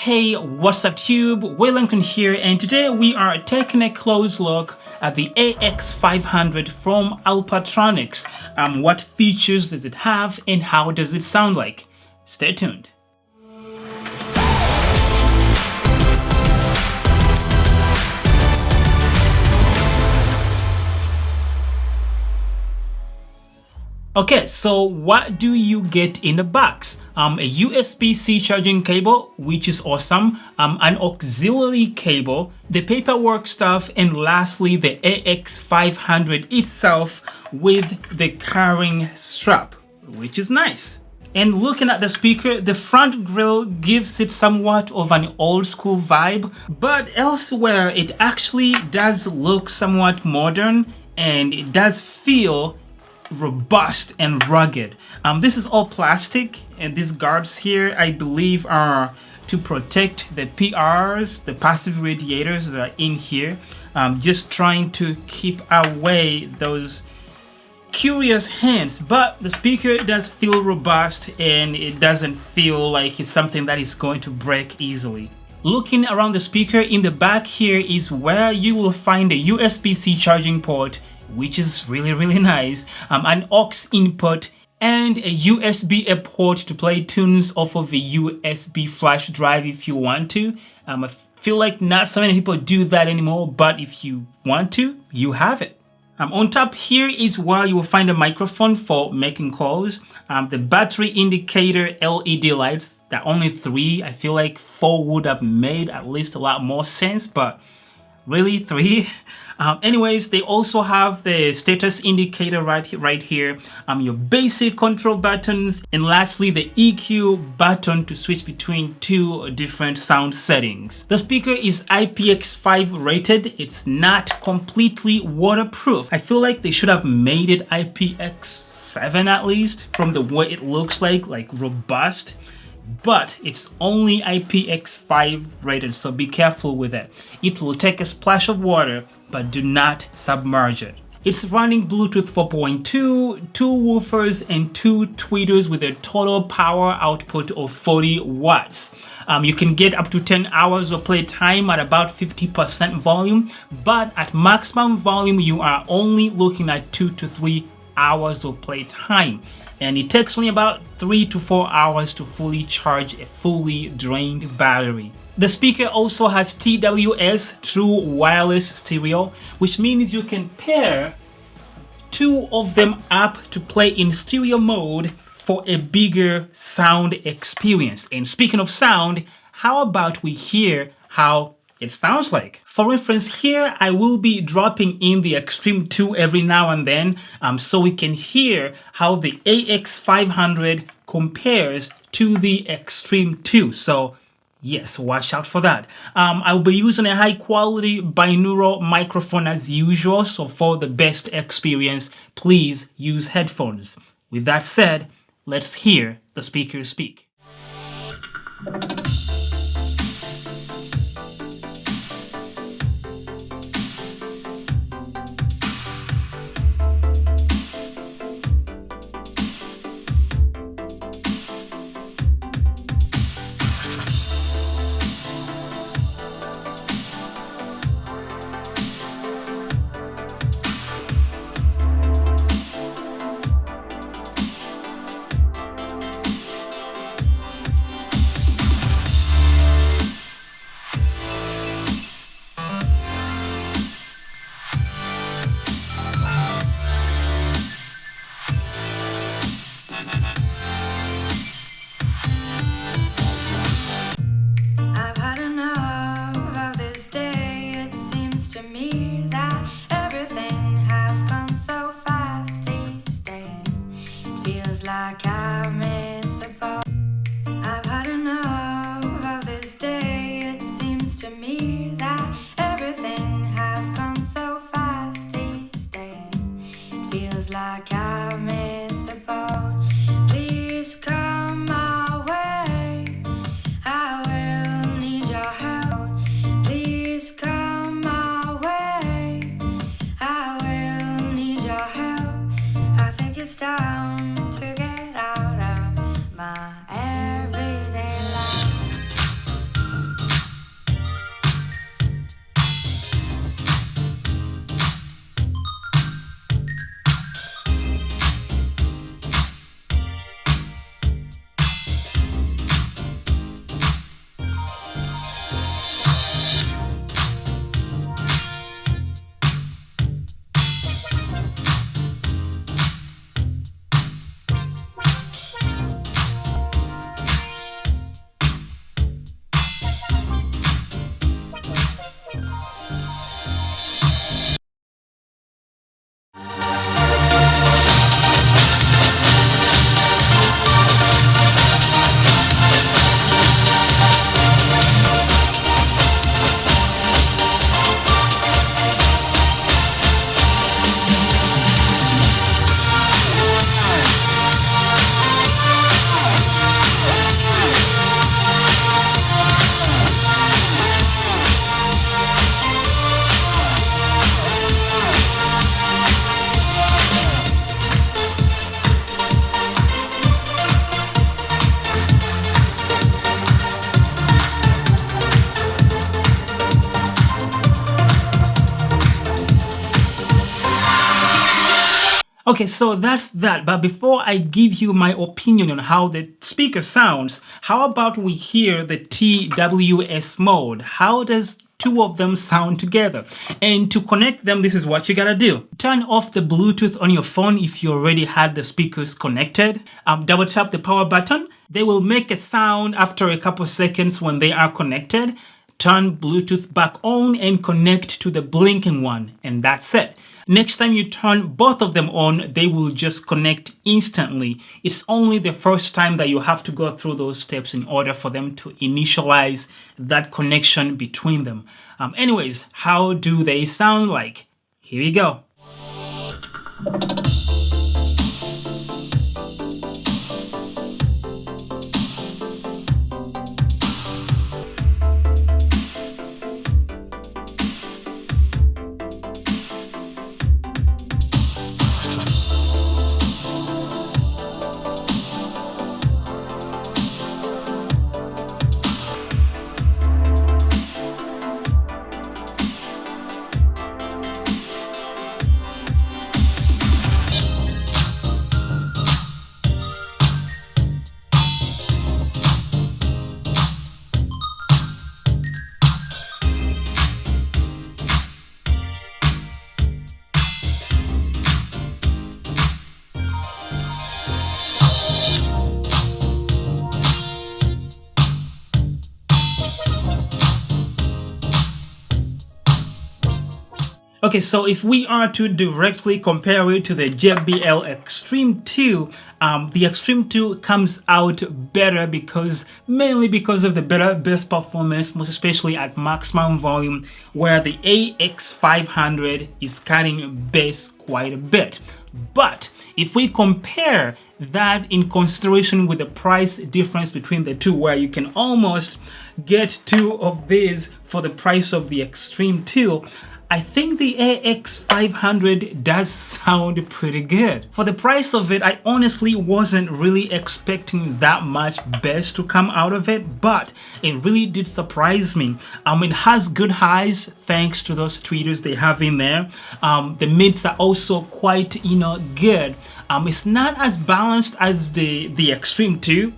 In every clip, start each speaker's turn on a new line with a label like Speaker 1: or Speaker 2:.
Speaker 1: Hey, what's up Tube? Wayland here, and today we are taking a close look at the AX500 from Alpatronix. What features does it have and how does it sound like? Stay tuned. Okay, so what do you get in the box? A USB-C charging cable, which is awesome, an auxiliary cable, the paperwork stuff, and lastly the AX500 itself with the carrying strap, which is nice. And looking at the speaker, the front grille gives it somewhat of an old school vibe, but elsewhere it actually does look somewhat modern and it does feel robust and rugged. This is all plastic, and these guards here I believe are to protect the PRs, the passive radiators that are in here, just trying to keep away those curious hands. But the speaker does feel robust and it doesn't feel like it's something that is going to break easily. Looking around the speaker, in the back here is where you will find a USB-C charging port, which is really nice, an aux input, and a USB-A port to play tunes off of a USB flash drive if you want to. I feel like not so many people do that anymore, but if you want to, you have it. On top here is where you will find a microphone for making calls, the battery indicator LED lights. There are only 3. I feel like 4 would have made at least a lot more sense, but really 3? Anyways, they also have the status indicator right here, your basic control buttons, and lastly the EQ button to switch between 2 different sound settings. The speaker is IPX5 rated. It's not completely waterproof. I feel like they should have made it IPX7 at least, from the way it looks like robust. But it's only IPX5 rated, so be careful with it. It will take a splash of water, but do not submerge it. It's running Bluetooth 4.2, 2 woofers, and 2 tweeters with a total power output of 40 watts. You can get up to 10 hours of play time at about 50% volume, but at maximum volume you are only looking at 2 to 3 hours of play time. And it takes only about 3 to 4 hours to fully charge a fully drained battery. The speaker also has TWS, True Wireless Stereo, which means you can pair 2 of them up to play in stereo mode for a bigger sound experience. And speaking of sound, how about we hear how it sounds like? For instance, here I will be dropping in the Xtreme 2 every now and then, so we can hear how the AX500 compares to the Xtreme 2. So yes, watch out for that. I will be using a high quality binaural microphone as usual, so for the best experience, please use headphones. With that said, let's hear the speaker speak. Okay, so that's that. But before I give you my opinion on how the speaker sounds, how about we hear the TWS mode? How does two of them sound together? And to connect them, this is what you gotta do. Turn off the Bluetooth on your phone if you already had the speakers connected. Double tap the power button. They will make a sound after a couple seconds when they are connected. Turn Bluetooth back on and connect to the blinking one, and that's it. Next time you turn both of them on, they will just connect instantly. It's only the first time that you have to go through those steps in order for them to initialize that connection between them. Anyways, how do they sound like? Here we go. Okay, so if we are to directly compare it to the JBL Xtreme 2, the Xtreme 2 comes out better mainly because of the better bass performance, most especially at maximum volume, where the AX500 is cutting bass quite a bit. But if we compare that in consideration with the price difference between the two, where you can almost get two of these for the price of the Xtreme 2, I think the AX500 does sound pretty good. For the price of it, I honestly wasn't really expecting that much bass to come out of it, but it really did surprise me. It has good highs thanks to those tweeters they have in there. The mids are also quite, good. It's not as balanced as the Xtreme 2,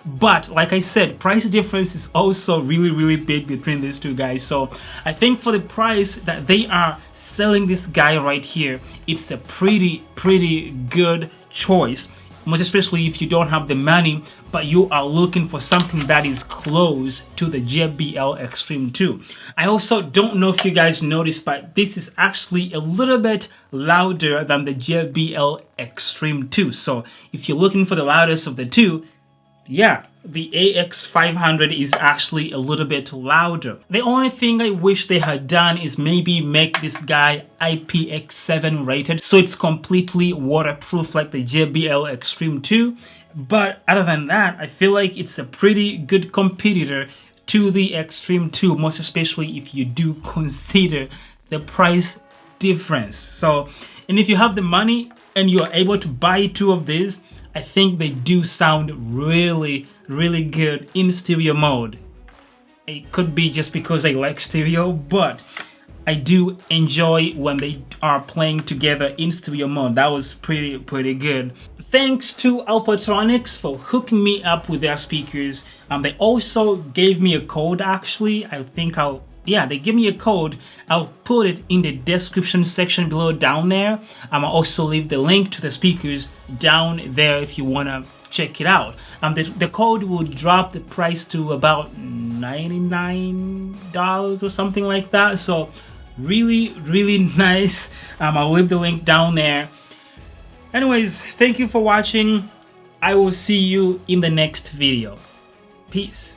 Speaker 1: but like I said, price difference is also really big between these two guys. So I think for the price that they are selling this guy right here, it's a pretty good choice, most especially if you don't have the money but you are looking for something that is close to the JBL Xtreme 2. I also don't know if you guys noticed, but this is actually a little bit louder than the JBL Xtreme 2. So if you're looking for the loudest of the two, yeah, the AX500 is actually a little bit louder. The only thing I wish they had done is maybe make this guy IPX7 rated, so it's completely waterproof like the JBL Xtreme 2. But other than that, I feel like it's a pretty good competitor to the Xtreme 2, most especially if you do consider the price difference. So, and if you have the money and you are able to buy two of these, I think they do sound really good in stereo mode. It could be just because I like stereo, but I do enjoy when they are playing together in stereo mode. That was pretty good. Thanks to Alpatronix for hooking me up with their speakers. They also gave me a code actually. They give me a code. I'll put it in the description section below down there. I'll also leave the link to the speakers down there if you want to check it out. The code will drop the price to about $99 or something like that. So really nice. I'll leave the link down there. Anyways, thank you for watching. I will see you in the next video. Peace.